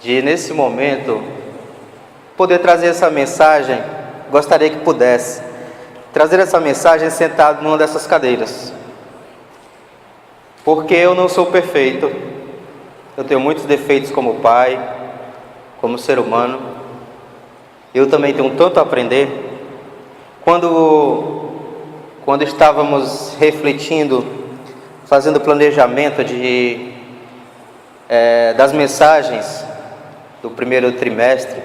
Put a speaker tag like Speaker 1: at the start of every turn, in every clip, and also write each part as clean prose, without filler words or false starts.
Speaker 1: de, nesse momento, poder trazer essa mensagem. Gostaria que pudesse trazer essa mensagem sentado numa dessas cadeiras, porque eu não sou perfeito, eu tenho muitos defeitos como pai, como ser humano. Eu também tenho tanto a aprender. Quando estávamos refletindo, fazendo planejamento das mensagens do primeiro trimestre,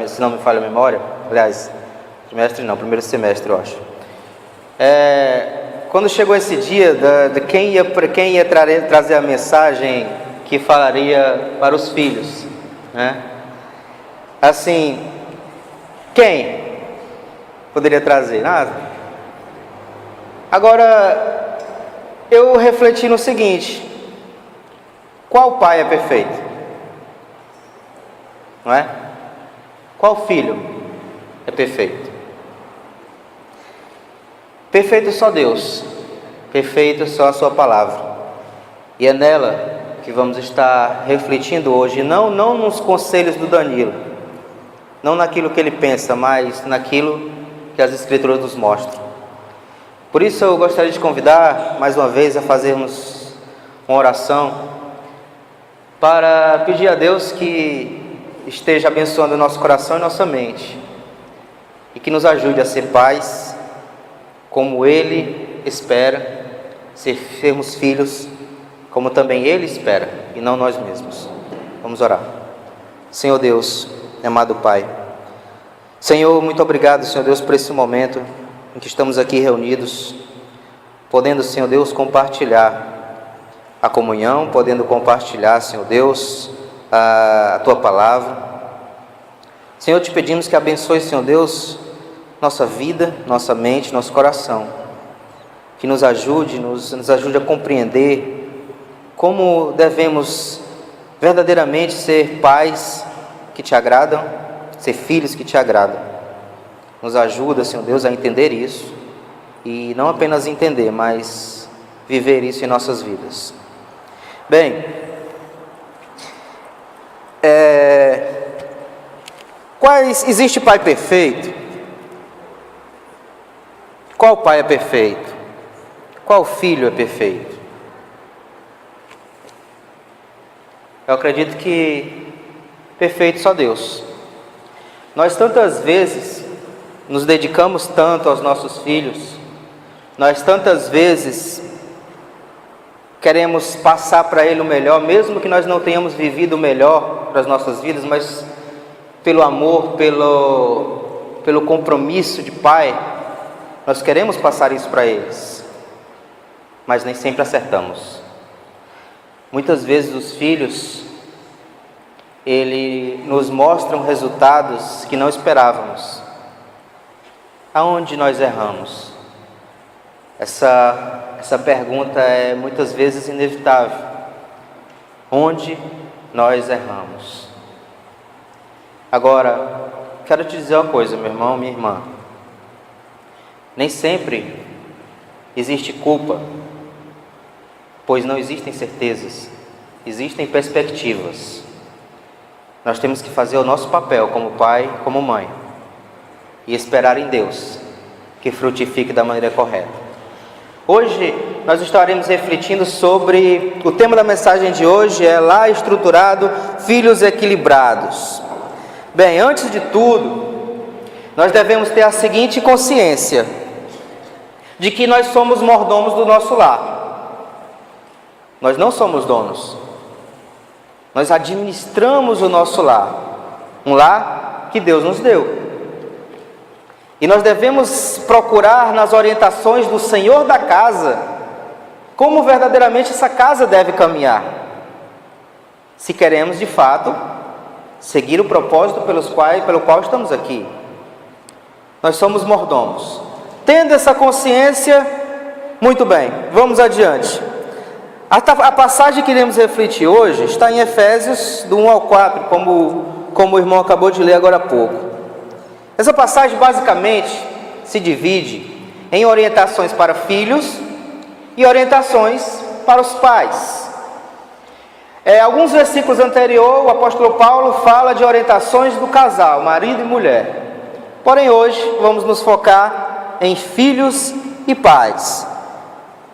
Speaker 1: se não me falha a memória, aliás, trimestre não, primeiro semestre eu acho. Quando chegou esse dia de quem ia trazer a mensagem que falaria para os filhos, né? Assim, quem poderia trazer? Nada. Agora, eu refleti no seguinte: qual pai é perfeito? Não é? Qual filho é perfeito? Perfeito só Deus, perfeito só a sua palavra. E é nela que vamos estar refletindo hoje, não nos conselhos do Danilo, não naquilo que ele pensa, mas naquilo que as Escrituras nos mostram. Por isso eu gostaria de convidar mais uma vez a fazermos uma oração para pedir a Deus que esteja abençoando o nosso coração e nossa mente, e que nos ajude a ser pais como Ele espera, sermos filhos como também Ele espera, e não nós mesmos. Vamos orar. Senhor Deus, amado Pai, Senhor, muito obrigado, Senhor Deus, por esse momento em que estamos aqui reunidos, podendo, Senhor Deus, compartilhar a comunhão, podendo compartilhar, Senhor Deus, a Tua palavra. Senhor, te pedimos que abençoe, Senhor Deus, nossa vida, nossa mente, nosso coração, que nos ajude a compreender como devemos verdadeiramente ser pais que te agradam, ser filhos que te agradam. Nos ajuda, Senhor Deus, a entender isso, e não apenas entender, mas viver isso em nossas vidas. Bem, existe pai perfeito? Qual pai é perfeito? Qual filho é perfeito? Eu acredito que perfeito só Deus. Nós tantas vezes nos dedicamos tanto aos nossos filhos, nós tantas vezes queremos passar para ele o melhor, mesmo que nós não tenhamos vivido o melhor para as nossas vidas, mas pelo amor, pelo compromisso de pai, nós queremos passar isso para eles, mas nem sempre acertamos. Muitas vezes os filhos, nos mostram resultados que não esperávamos. Aonde nós erramos? Essa pergunta é muitas vezes inevitável. Onde nós erramos? Agora, quero te dizer uma coisa, meu irmão, minha irmã. Nem sempre existe culpa, pois não existem certezas, existem perspectivas. Nós temos que fazer o nosso papel como pai, como mãe, e esperar em Deus que frutifique da maneira correta. Hoje nós estaremos refletindo sobre o tema da mensagem de hoje, é lá estruturado, filhos equilibrados. Bem, antes de tudo, nós devemos ter a seguinte consciência, de que nós somos mordomos do nosso lar. Nós não somos donos. Nós administramos o nosso lar, um lar que Deus nos deu. E nós devemos procurar nas orientações do Senhor da casa, como verdadeiramente essa casa deve caminhar, se queremos de fato seguir o propósito pelo qual estamos aqui. Nós somos mordomos. Tendo essa consciência, muito bem, vamos adiante. A passagem que iremos refletir hoje está em Efésios, do 1 ao 4, como o irmão acabou de ler agora há pouco. Essa passagem basicamente se divide em orientações para filhos e orientações para os pais. Alguns versículos anteriores, o apóstolo Paulo fala de orientações do casal, marido e mulher. Porém, hoje vamos nos focar em filhos e pais.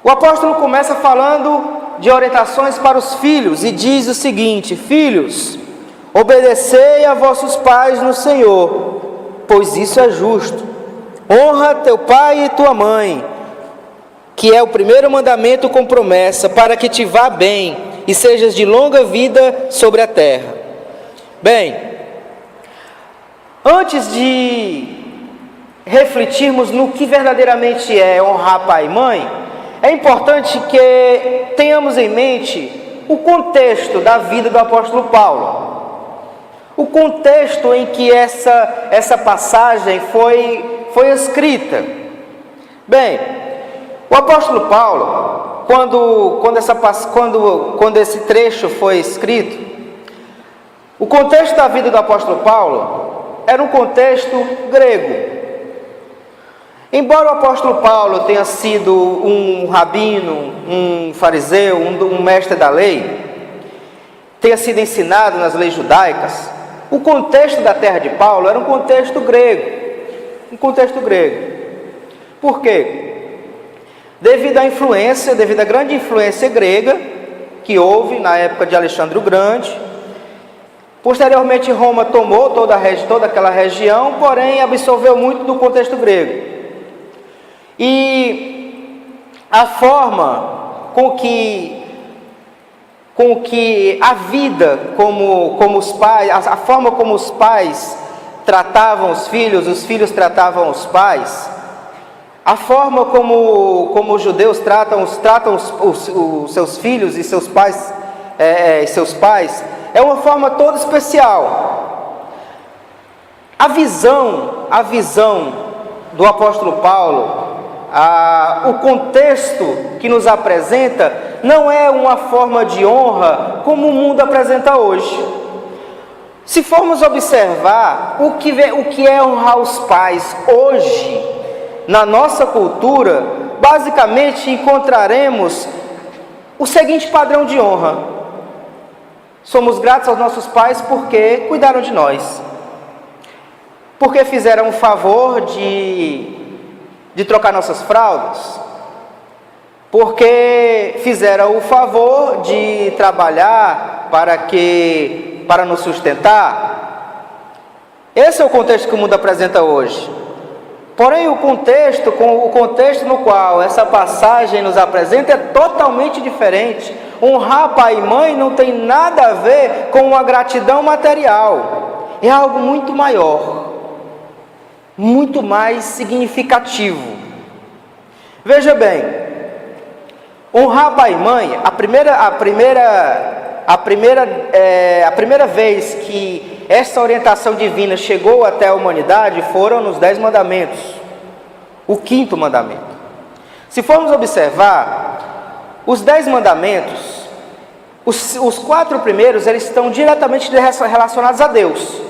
Speaker 1: O apóstolo começa falando de orientações para os filhos e diz o seguinte: filhos, obedecei a vossos pais no Senhor, pois isso é justo. Honra teu pai e tua mãe, que é o primeiro mandamento com promessa, para que te vá bem e sejas de longa vida sobre a terra. Bem, antes de refletirmos no que verdadeiramente é honrar pai e mãe, é importante que tenhamos em mente o contexto da vida do apóstolo Paulo, o contexto em que essa passagem foi escrita. Bem, o apóstolo Paulo, quando esse trecho foi escrito, o contexto da vida do apóstolo Paulo era um contexto grego. Embora o apóstolo Paulo tenha sido um rabino, um fariseu, um mestre da lei, tenha sido ensinado nas leis judaicas, o contexto da terra de Paulo era um contexto grego. Por quê? Devido à grande influência grega que houve na época de Alexandre o Grande. Posteriormente, Roma tomou toda aquela região, porém absorveu muito do contexto grego. E a forma com que a vida, como os pais, a forma como os pais tratavam os filhos tratavam os pais, a forma como os judeus tratam os seus filhos e seus pais, é uma forma toda especial. A visão do apóstolo Paulo, o contexto que nos apresenta, não é uma forma de honra como o mundo apresenta hoje. Se formos observar o que é honrar os pais hoje, na nossa cultura, basicamente encontraremos o seguinte padrão de honra: somos gratos aos nossos pais porque cuidaram de nós, porque fizeram o favor de trocar nossas fraldas, porque fizeram o favor de trabalhar para nos sustentar. Esse é o contexto que o mundo apresenta hoje. Porém, o contexto no qual essa passagem nos apresenta é totalmente diferente. Honrar pai e mãe não tem nada a ver com a gratidão material. É algo muito maior, muito mais significativo. Veja bem, honrar pai e mãe, a primeira vez que essa orientação divina chegou até a humanidade foram nos 10 mandamentos, o 5º mandamento. Se formos observar, os 10 mandamentos, os 4 primeiros, eles estão diretamente relacionados a Deus,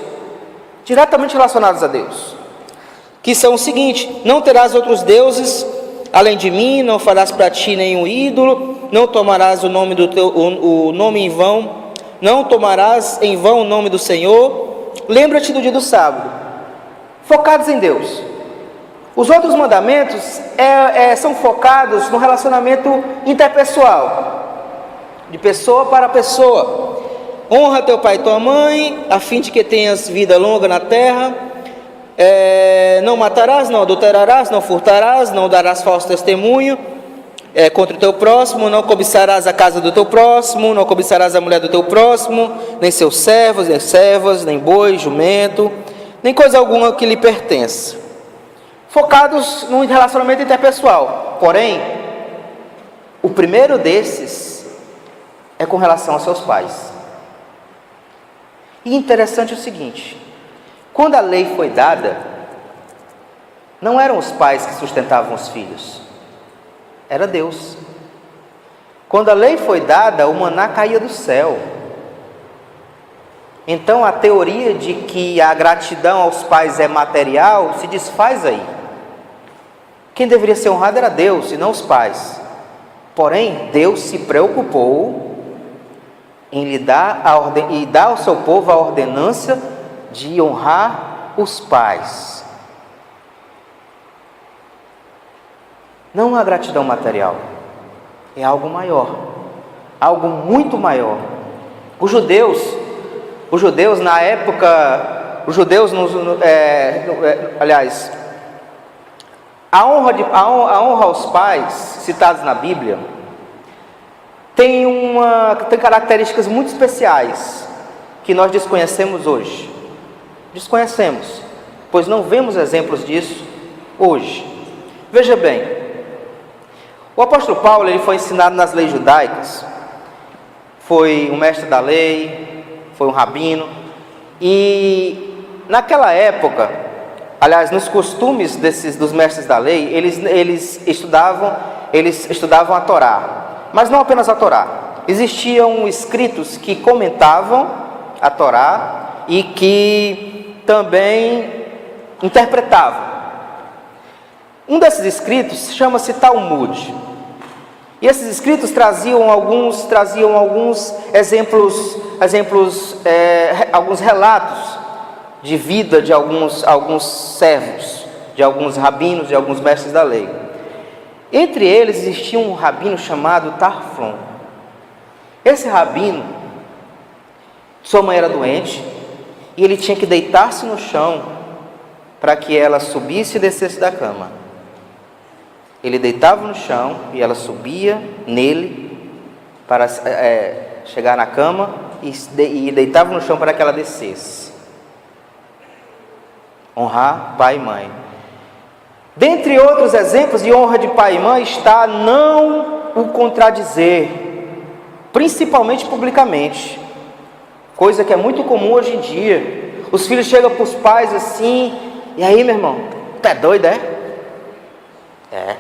Speaker 1: que são o seguinte: não terás outros deuses além de mim, não farás para ti nenhum ídolo, não tomarás o nome em vão, não tomarás em vão o nome do Senhor, lembra-te do dia do sábado, focados em Deus. Os outros mandamentos são focados no relacionamento interpessoal, de pessoa para pessoa. Honra teu pai e tua mãe, a fim de que tenhas vida longa na terra. Não matarás, não adulterarás, não furtarás, não darás falso testemunho contra o teu próximo, não cobiçarás a casa do teu próximo, não cobiçarás a mulher do teu próximo, nem seus servos, nem servas, nem boi, jumento, nem coisa alguma que lhe pertença. Focados no relacionamento interpessoal. Porém, o primeiro desses é com relação aos seus pais. E interessante o seguinte: quando a lei foi dada, não eram os pais que sustentavam os filhos, era Deus. Quando a lei foi dada, o maná caía do céu. Então a teoria de que a gratidão aos pais é material se desfaz aí. Quem deveria ser honrado era Deus e não os pais. Porém, Deus se preocupou em lhe dar a ordem e dar ao seu povo a ordenança de honrar os pais. Não a gratidão material, é algo maior, algo muito maior. Os judeus na época, a honra aos pais, citados na Bíblia, tem características muito especiais que nós desconhecemos hoje. Desconhecemos, pois não vemos exemplos disso hoje. Veja bem, o apóstolo Paulo ele foi ensinado nas leis judaicas, foi um mestre da lei, foi um rabino, e naquela época, aliás, nos costumes dos mestres da lei, eles estudavam a Torá. Mas não apenas a Torá. Existiam escritos que comentavam a Torá e que também interpretavam. Um desses escritos chama-se Talmud. E esses escritos traziam alguns exemplos, alguns relatos de vida de alguns servos, de alguns rabinos, de alguns mestres da lei. Entre eles existia um rabino chamado Tarfon. Esse rabino, sua mãe era doente e ele tinha que deitar-se no chão para que ela subisse e descesse da cama. Ele deitava no chão e ela subia nele para chegar na cama e deitava no chão para que ela descesse. Honrar pai e mãe. Dentre outros exemplos de honra de pai e mãe está não o contradizer, principalmente publicamente, coisa que é muito comum hoje em dia. Os filhos chegam para os pais assim, e aí, meu irmão, tu é doido, é? É.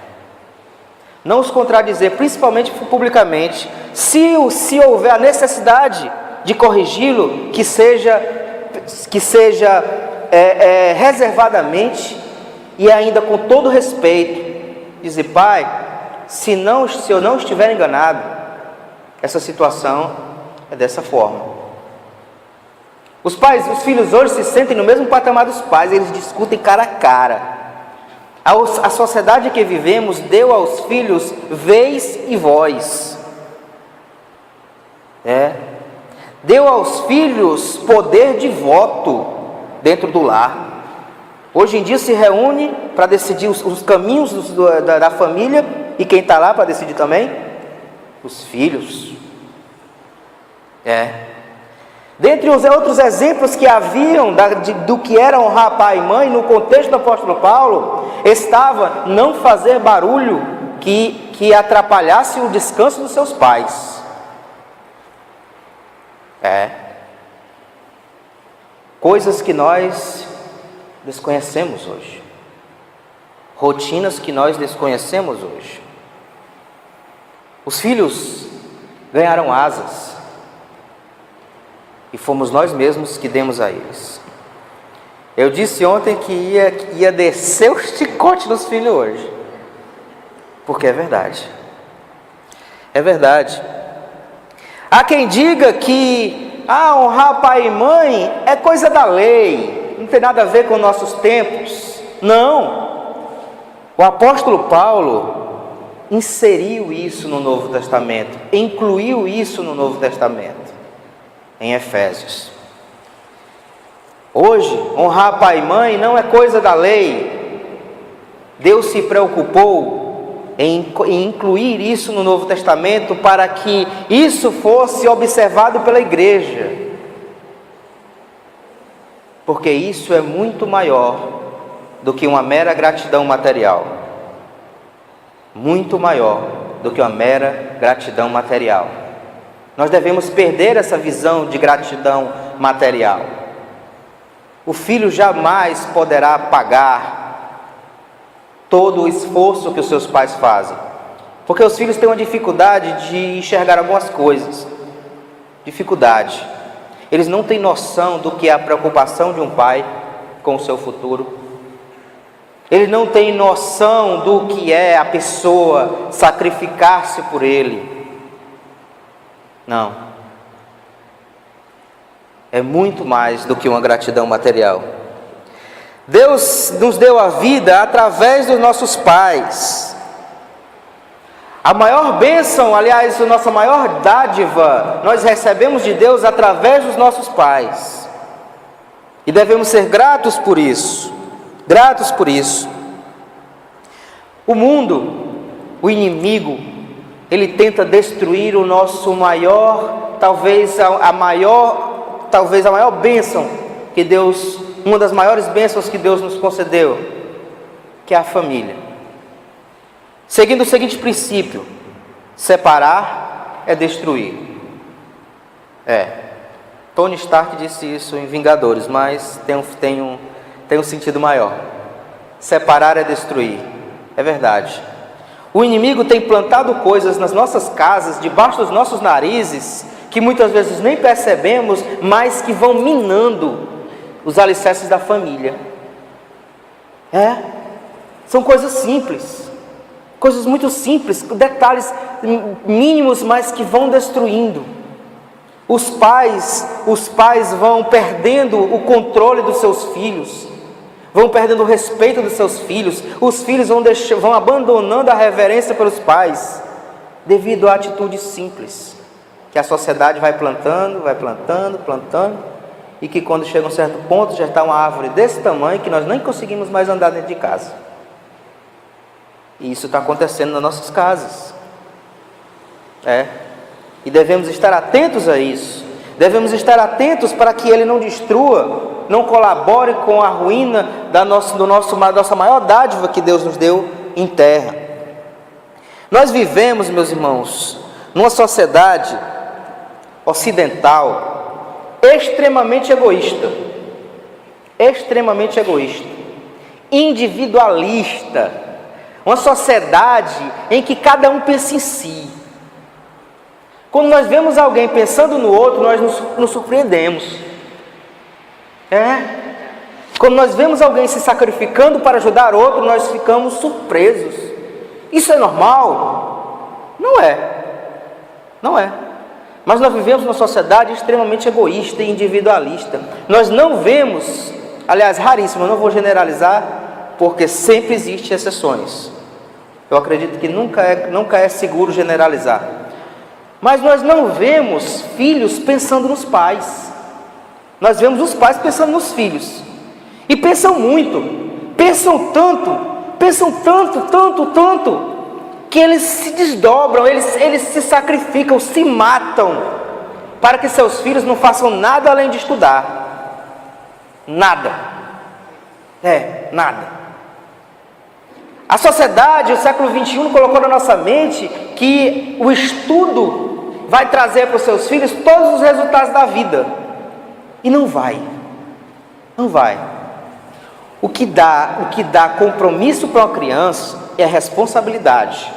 Speaker 1: Não os contradizer, principalmente publicamente. Se houver a necessidade de corrigi-lo, que seja reservadamente e ainda com todo respeito. Dizer, pai, se eu não estiver enganado, essa situação é dessa forma. Os filhos hoje se sentem no mesmo patamar dos pais, eles discutem cara a cara. A sociedade que vivemos deu aos filhos vez e voz. Deu aos filhos poder de voto dentro do lar. Hoje em dia se reúne para decidir os caminhos da família, e quem está lá para decidir também? Os filhos. Dentre os outros exemplos que haviam do que era honrar pai e mãe, no contexto do apóstolo Paulo, estava não fazer barulho que atrapalhasse o descanso dos seus pais. Coisas que nós desconhecemos hoje. Rotinas que nós desconhecemos hoje. Os filhos ganharam asas. E fomos nós mesmos que demos a eles. Eu disse ontem que ia descer o chicote nos filhos hoje. Porque é verdade. É verdade. Há quem diga que honrar pai e mãe é coisa da lei. Não tem nada a ver com nossos tempos. Não. O apóstolo Paulo inseriu isso no Novo Testamento. Incluiu isso no Novo Testamento. Em Efésios. Hoje, honrar pai e mãe não é coisa da lei. Deus se preocupou em incluir isso no Novo Testamento para que isso fosse observado pela igreja. Porque isso é muito maior do que uma mera gratidão material. Muito maior do que uma mera gratidão material. Nós devemos perder essa visão de gratidão material. O filho jamais poderá pagar todo o esforço que os seus pais fazem, porque os filhos têm uma dificuldade de enxergar algumas coisas. Dificuldade. Eles não têm noção do que é a preocupação de um pai com o seu futuro. Eles não têm noção do que é a pessoa sacrificar-se por ele. Não. é muito mais do que uma gratidão material. Deus nos deu a vida através dos nossos pais. A maior bênção, aliás, a nossa maior dádiva, nós recebemos de Deus através dos nossos pais. E devemos ser gratos por isso. Gratos por isso. O mundo, o inimigo, ele tenta destruir o nosso maior, talvez a maior bênção que Deus, uma das maiores bênçãos que Deus nos concedeu, que é a família. Seguindo o seguinte princípio: separar é destruir. Tony Stark disse isso em Vingadores, mas tem um sentido maior. Separar é destruir. É verdade. O inimigo tem plantado coisas nas nossas casas, debaixo dos nossos narizes, que muitas vezes nem percebemos, mas que vão minando os alicerces da família. São coisas simples, coisas muito simples, detalhes mínimos, mas que vão destruindo. Os pais vão perdendo o controle dos seus filhos, vão perdendo o respeito dos seus filhos. Os filhos vão abandonando a reverência pelos pais, devido a atitudes simples, que a sociedade vai plantando, e que quando chega a um certo ponto, já está uma árvore desse tamanho, que nós nem conseguimos mais andar dentro de casa. E isso está acontecendo nas nossas casas. E devemos estar atentos a isso. Devemos estar atentos para que ele não destrua, não colabore com a ruína da nossa maior dádiva que Deus nos deu em terra. Nós vivemos, meus irmãos, numa sociedade ocidental extremamente egoísta, individualista, uma sociedade em que cada um pensa em si. Quando nós vemos alguém pensando no outro, nós nos surpreendemos. Quando nós vemos alguém se sacrificando para ajudar outro, nós ficamos surpresos. Isso é normal? Não é. Mas nós vivemos numa sociedade extremamente egoísta e individualista. Nós não vemos, aliás, raríssimo, eu não vou generalizar, porque sempre existem exceções. Eu acredito que nunca é seguro generalizar. Mas nós não vemos filhos pensando nos pais. Nós vemos os pais pensando nos filhos. E pensam muito, pensam tanto, que eles se desdobram, eles se sacrificam, se matam, para que seus filhos não façam nada além de estudar. Nada. A sociedade, o século XXI, colocou na nossa mente que o estudo vai trazer para os seus filhos todos os resultados da vida. E não vai. O que dá compromisso para uma criança é a responsabilidade.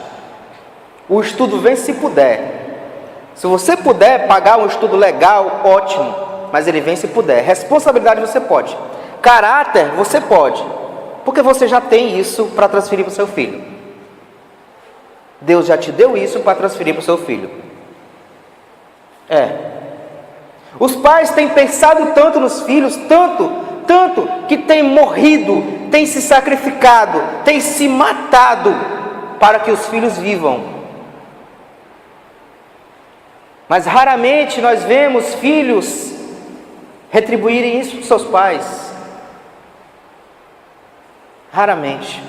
Speaker 1: O estudo vem se puder. Se você puder pagar um estudo legal, ótimo, mas ele vem se puder. Responsabilidade você pode. Caráter você pode, porque você já tem isso para transferir para o seu filho. Deus já te deu isso para transferir para o seu filho. Os pais têm pensado tanto nos filhos, tanto, que têm morrido, têm se sacrificado, têm se matado para que os filhos vivam. Mas raramente nós vemos filhos retribuírem isso para seus pais. Raramente.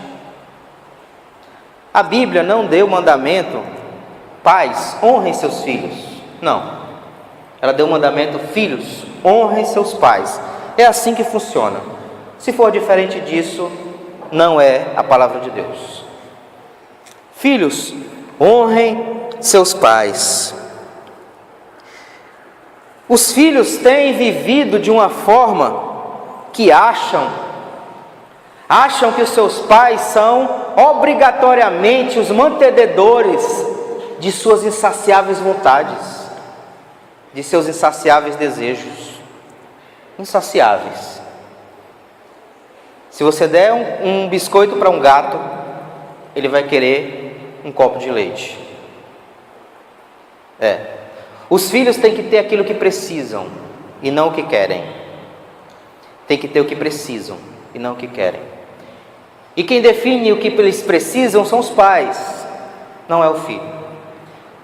Speaker 1: A Bíblia não deu mandamento: pais, honrem seus filhos. Não. Ela deu o mandamento: filhos, honrem seus pais. É assim que funciona. Se for diferente disso, não é a palavra de Deus. Filhos, honrem seus pais. Os filhos têm vivido de uma forma que acham que os seus pais são obrigatoriamente os mantenedores de suas insaciáveis vontades, de seus insaciáveis desejos. Insaciáveis. Se você der um biscoito para um gato, ele vai querer um copo de leite. Os filhos têm que ter aquilo que precisam. e não o que querem. Tem que ter o que precisam e não o que querem. E quem define o que eles precisam são os pais, não é o filho.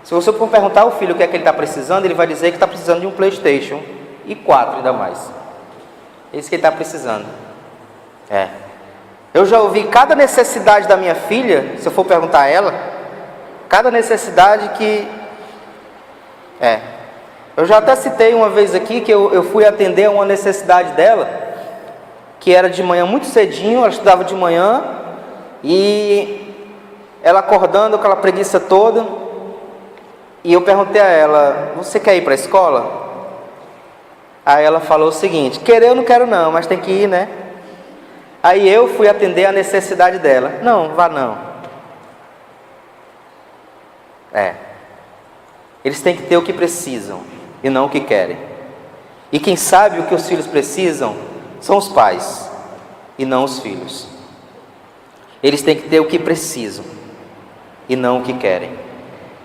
Speaker 1: Se você for perguntar ao filho o que é que ele está precisando, ele vai dizer que está precisando de um PlayStation e 4 ainda mais. É isso que ele está precisando. Eu já ouvi cada necessidade da minha filha, se eu for perguntar a ela, cada necessidade que... Eu já até citei uma vez aqui que eu fui atender a uma necessidade dela, que era de manhã muito cedinho, ela estudava de manhã, e ela acordando com aquela preguiça toda, e eu perguntei a ela, você quer ir para a escola? Aí ela falou o seguinte, querer eu não quero não, mas tem que ir, né? Aí eu fui atender a necessidade dela. Não, vá não. Eles têm que ter o que precisam e não o que querem. E quem sabe o que os filhos precisam são os pais e não os filhos. Eles têm que ter o que precisam e não o que querem.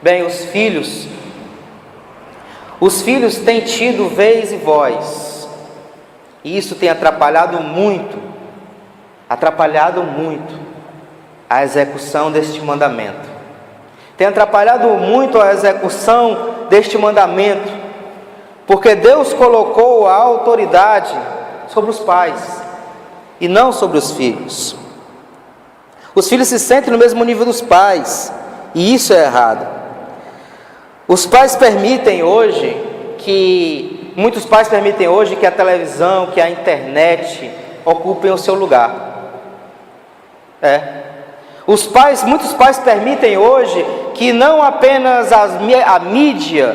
Speaker 1: Bem, os filhos têm tido vez e voz, e isso tem atrapalhado muito a execução deste mandamento. Tem atrapalhado muito a execução deste mandamento, porque Deus colocou a autoridade sobre os pais e não sobre os filhos. Os filhos se sentem no mesmo nível dos pais, e isso é errado. Muitos pais permitem hoje que a televisão, que a internet ocupem o seu lugar. Muitos pais permitem hoje que não apenas a mídia,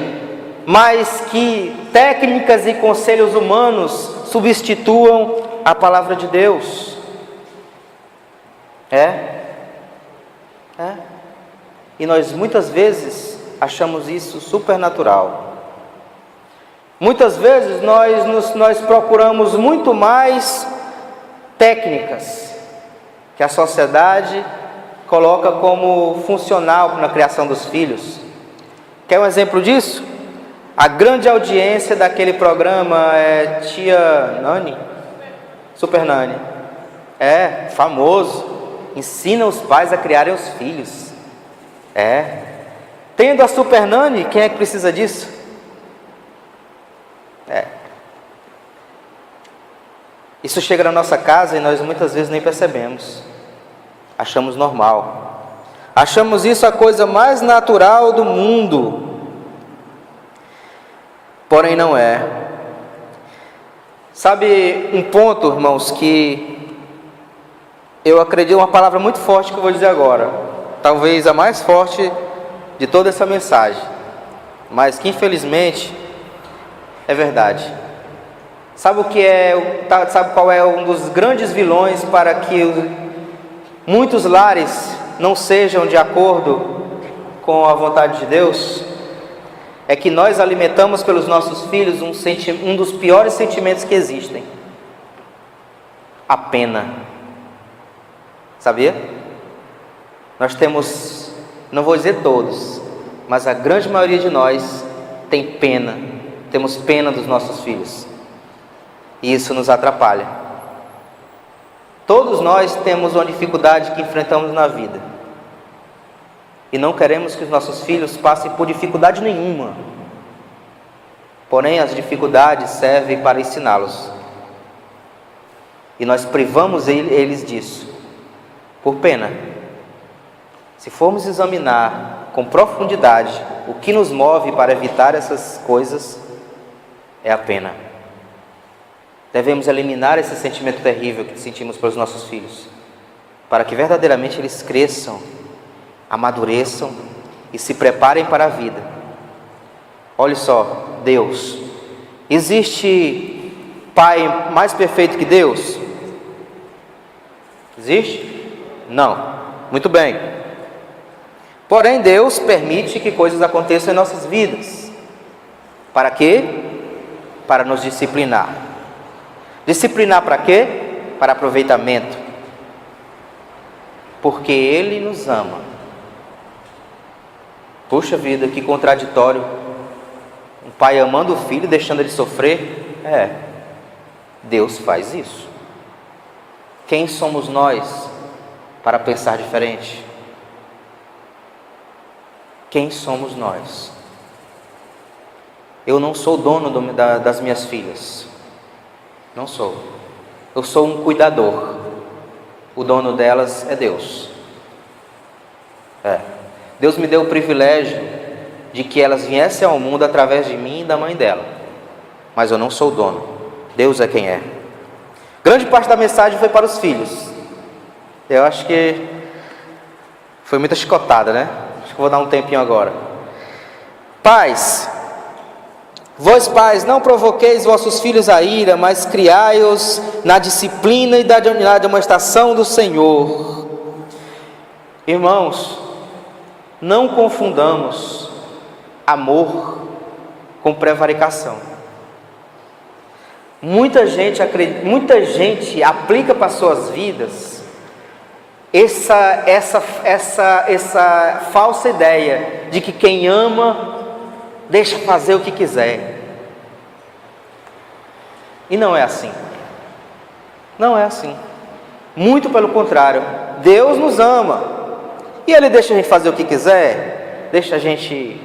Speaker 1: mas que técnicas e conselhos humanos substituam a palavra de Deus. E nós muitas vezes achamos isso supernatural. Muitas vezes nós procuramos muito mais técnicas que a sociedade coloca como funcional na criação dos filhos. Quer um exemplo disso? A grande audiência daquele programa é Tia Nani? Super Nani. Famoso. Ensina os pais a criarem os filhos. Tendo a Super Nani, quem é que precisa disso? Isso chega na nossa casa e nós muitas vezes nem percebemos. Achamos normal. Achamos isso a coisa mais natural do mundo. Porém não é. Sabe um ponto, irmãos, que eu acredito, uma palavra muito forte que eu vou dizer agora. Talvez a mais forte de toda essa mensagem, mas que infelizmente é verdade. Sabe qual é um dos grandes vilões para que muitos lares não sejam de acordo com a vontade de Deus? É que nós alimentamos pelos nossos filhos um dos piores sentimentos que existem: a pena. Sabia? Nós temos, não vou dizer todos, mas a grande maioria de nós tem pena. Temos pena dos nossos filhos. E isso nos atrapalha. Todos nós temos uma dificuldade que enfrentamos na vida. E não queremos que os nossos filhos passem por dificuldade nenhuma. Porém, as dificuldades servem para ensiná-los. E nós privamos eles disso, por pena. Se formos examinar com profundidade o que nos move para evitar essas coisas, é a pena. Devemos eliminar esse sentimento terrível que sentimos pelos nossos filhos, para que verdadeiramente eles cresçam, amadureçam e se preparem para a vida. Olhe só, Deus. Existe pai mais perfeito que Deus? Existe? Não. Muito bem. Porém, Deus permite que coisas aconteçam em nossas vidas. Para quê? Para nos disciplinar. Disciplinar para quê? Para aproveitamento. Porque Ele nos ama. Puxa vida, que contraditório. Um pai amando o filho, deixando ele sofrer. Deus faz isso. Quem somos nós para pensar diferente? Quem somos nós? Eu não sou dono das minhas filhas. Não sou. Eu sou um cuidador. O dono delas é Deus. Deus me deu o privilégio de que elas viessem ao mundo através de mim e da mãe dela. Mas eu não sou o dono. Deus é quem é. Grande parte da mensagem foi para os filhos. Eu acho que foi muita chicotada, né? Acho que vou dar um tempinho agora. Pais, vós pais, não provoqueis vossos filhos a ira, mas criai-os na disciplina e na demonstração do Senhor. Irmãos, não confundamos amor com prevaricação. Muita gente aplica para suas vidas essa falsa ideia de que quem ama deixa fazer o que quiser. E não é assim. Não é assim. Muito pelo contrário. Deus nos ama. E Ele deixa a gente fazer o que quiser. Deixa a gente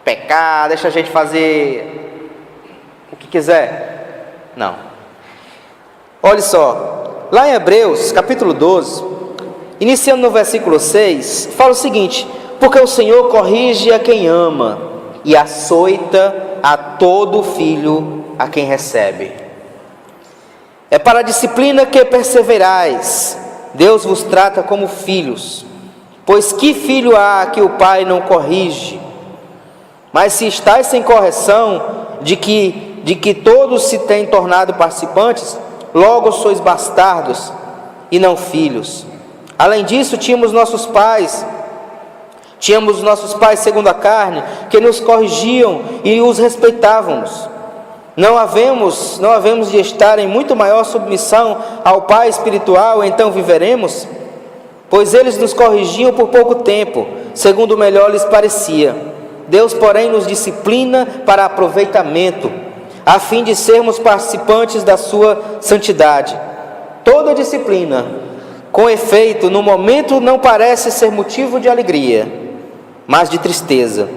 Speaker 1: pecar. Deixa a gente fazer o que quiser. Não. Olha só. Lá em Hebreus, capítulo 12, iniciando no versículo 6, fala o seguinte: porque o Senhor corrige a quem ama e açoita a todo filho a quem recebe. É para a disciplina que perseverais. Deus vos trata como filhos. Pois que filho há que o pai não corrige? Mas se estáis sem correção, de que todos se têm tornado participantes, logo sois bastardos e não filhos. Além disso, tínhamos nossos pais segundo a carne, que nos corrigiam e os respeitávamos. Não havemos de estar em muito maior submissão ao Pai espiritual, então viveremos? Pois eles nos corrigiam por pouco tempo, segundo melhor lhes parecia. Deus, porém, nos disciplina para aproveitamento, a fim de sermos participantes da sua santidade. Toda disciplina, com efeito, no momento não parece ser motivo de alegria, mas de tristeza.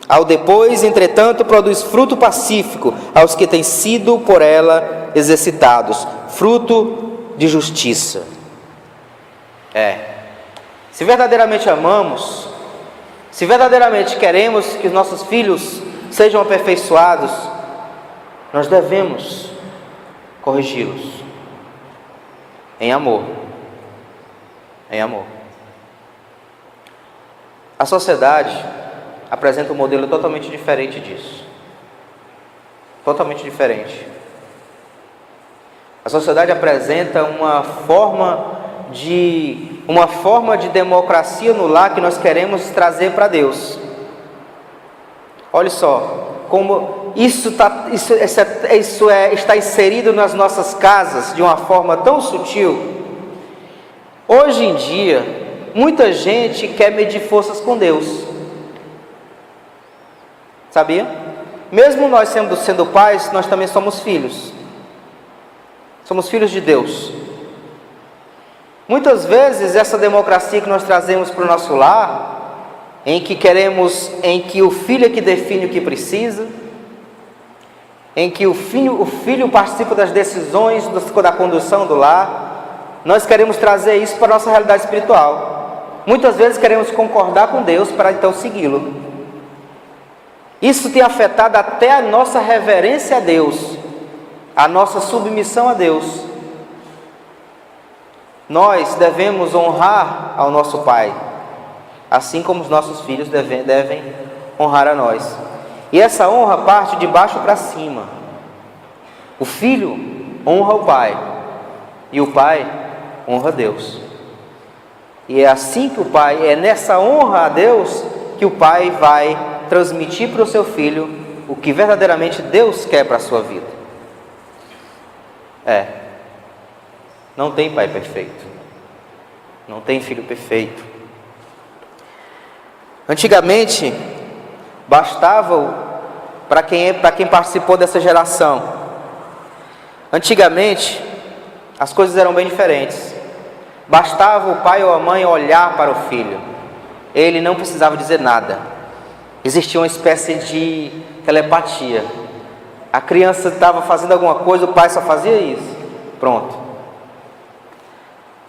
Speaker 1: Ao depois, entretanto, produz fruto pacífico aos que têm sido por ela exercitados, fruto de justiça. Se verdadeiramente amamos, se verdadeiramente queremos que os nossos filhos sejam aperfeiçoados, nós devemos corrigi-los em amor. Em amor. A sociedade apresenta um modelo totalmente diferente disso. Totalmente diferente. A sociedade apresenta uma forma de democracia no lar que nós queremos trazer para Deus. Olha só como isso está inserido nas nossas casas de uma forma tão sutil. Hoje em dia, muita gente quer medir forças com Deus. Sabia? Mesmo nós sendo pais, nós também somos filhos. Somos filhos de Deus. Muitas vezes essa democracia que nós trazemos para o nosso lar, em que o filho é que define o que precisa, em que o filho participa das decisões da condução do lar, nós queremos trazer isso para a nossa realidade espiritual. Muitas vezes queremos concordar com Deus para então segui-lo. Isso tem afetado até a nossa reverência a Deus, a nossa submissão a Deus. Nós devemos honrar ao nosso Pai, assim como os nossos filhos devem honrar a nós. E essa honra parte de baixo para cima. O filho honra o pai, e o pai honra Deus. E é assim que é nessa honra a Deus que o pai vai transmitir para o seu filho o que verdadeiramente Deus quer para a sua vida. Não tem pai perfeito, não tem filho perfeito. Antigamente, bastava para quem participou dessa geração. Antigamente, as coisas eram bem diferentes. Bastava o pai ou a mãe olhar para o filho. Ele não precisava dizer nada. Existia uma espécie de telepatia. A criança estava fazendo alguma coisa, o pai só fazia isso. Pronto.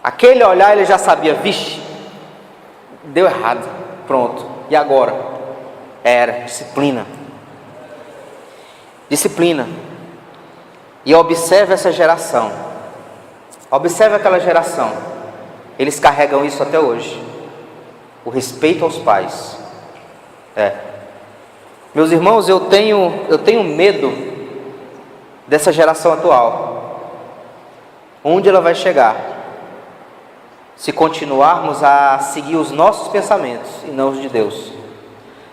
Speaker 1: Aquele olhar ele já sabia, vixe, deu errado. Pronto. E agora? Era disciplina. Disciplina. E observe essa geração. Observe aquela geração. Eles carregam isso até hoje. O respeito aos pais. Meus irmãos, eu tenho medo dessa geração atual. Onde ela vai chegar? Se continuarmos a seguir os nossos pensamentos e não os de Deus.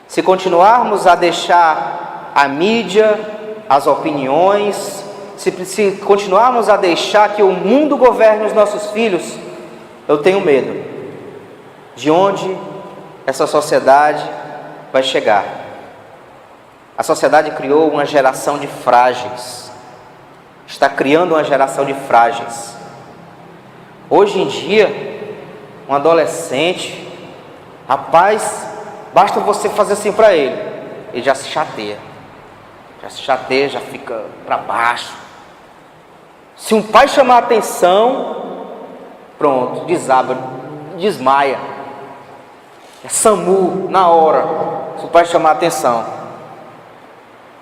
Speaker 1: Se continuarmos a deixar a mídia, as opiniões, se continuarmos a deixar que o mundo governe os nossos filhos, eu tenho medo de onde essa sociedade vai chegar. A sociedade criou uma geração de frágeis. Está criando uma geração de frágeis. Hoje em dia, um adolescente, rapaz, basta você fazer assim para ele já se chateia. Já fica para baixo. Se um pai chamar a atenção, pronto, desaba, desmaia. É SAMU na hora, se o pai chamar a atenção.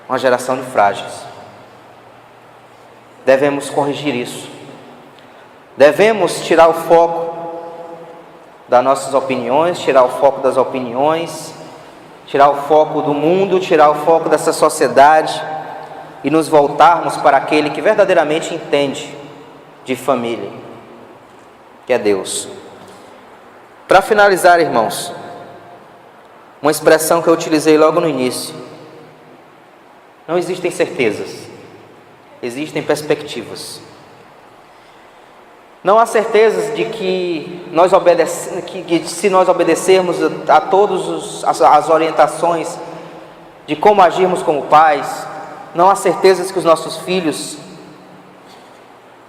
Speaker 1: Uma geração de frágeis. Devemos corrigir isso. Devemos tirar o foco das nossas opiniões, tirar o foco das opiniões, tirar o foco do mundo, tirar o foco dessa sociedade e nos voltarmos para aquele que verdadeiramente entende de família, que é Deus. Para finalizar, irmãos, uma expressão que eu utilizei logo no início: não existem certezas, existem perspectivas. Não há certezas de que se nós obedecermos a todas as orientações de como agirmos como pais, não há certezas que os nossos filhos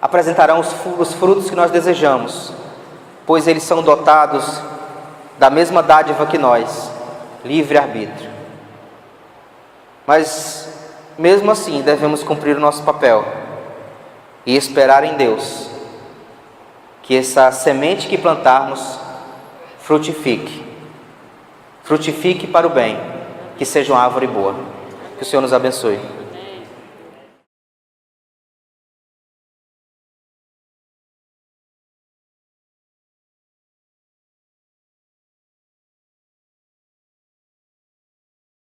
Speaker 1: apresentarão os frutos que nós desejamos, pois eles são dotados da mesma dádiva que nós, livre-arbítrio. Mas, mesmo assim, devemos cumprir o nosso papel e esperar em Deus que essa semente que plantarmos frutifique para o bem, que seja uma árvore boa. Que o Senhor nos abençoe.